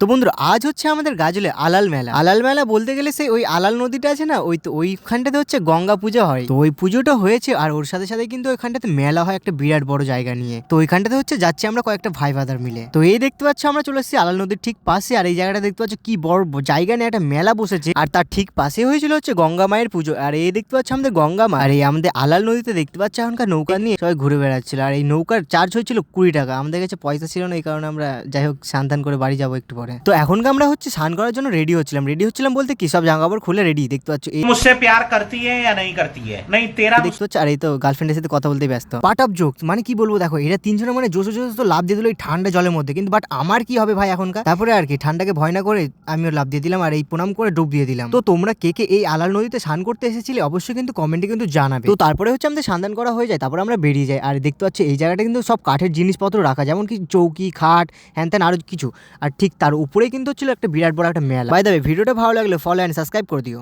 তো বন্ধুরা আজ হচ্ছে আমাদের গাজলে আলাল মেলা। আলাল মেলা বলতে গেলে সেই ওই আলাল নদীটা আছে না, ওইখানটাতে হচ্ছে গঙ্গা পুজো হয়। তো ওই পুজোটা হয়েছে আর ওর সাথে সাথে কিন্তু ওইখানটাতে মেলা হয় একটা বিরাট বড় জায়গা নিয়ে। তো ওইখানটাতে হচ্ছে যাচ্ছি আমরা কয়েকটা ভাই বাদার মিলে। তো এই দেখতে পাচ্ছ আমরা চলে এসেছি আলাল নদীর ঠিক পাশে। আর এই জায়গাটা দেখতে পাচ্ছ কি বড় জায়গা নিয়ে একটা মেলা বসেছে। আর তার ঠিক পাশে হয়েছিল হচ্ছে গঙ্গা মায়ের পুজো। আর এই দেখতে পাচ্ছ আমাদের গঙ্গা মা। আর এই আমাদের আলাল নদীতে দেখতে পাচ্ছ এখনকার নৌকা নিয়ে সবাই ঘুরে বেড়াচ্ছিল। আর এই নৌকার চার্জ হয়েছিল 20 টাকা। আমাদের কাছে পয়সা ছিল না, এই কারণে আমরা যাই হোক স্নান করে বাড়ি যাবো একটু পরে। তো এখনকার আমরা হচ্ছে স্নান করার জন্য রেডি হচ্ছিলাম বলতে কি সব জামা কাপড় খুলে রেডি। দেখতে পাচ্ছ এই मुझसे प्यार करती है या नहीं करती है नहीं तेरा দেখতে পাচ্ছ। আর এই তো গার্লফ্রেন্ডের সাথে কথা বলতে ব্যস্ত। পার্ট অফ জোক মানে কি বলবো, দেখো এরা তিনজনে মানে জোসো তো লাভ দিয়ে দিল এই ঠান্ডা জলের মধ্যে। কিন্তু বাট আমার কি হবে ভাই এখনকার। তারপরে আর কি ঠান্ডাকে ভয় না করে আমিও লাভ দিয়ে দিলাম আর এই প্রণাম করে ডুব দিয়ে দিলাম। তো তোমরা কে কে এই আলাল নদীতে স্নান করতে এসেছিলে অবশ্যই কিন্তু কমেন্টে কিন্তু জানাবে। তো তারপরে হচ্ছে আমাদের স্নান করা হয়ে যায়, তারপরে আমরা বেরিয়ে যাই। আর দেখতে পাচ্ছি এই জায়গাটা কিন্তু সব কাঠের জিনিসপত্র রাখা, যেমন কি চৌকি খাট হ্যান ত্যান আরো কিছু। আর ঠিক তার উপরেই কিন্তু হচ্ছিল একটা বিরাট বড় একটা মেলা। বাই দ্য ওয়ে ভিডিওটা ভালো লাগলে ফলো এন্ড সাবস্ক্রাইব করে দিও।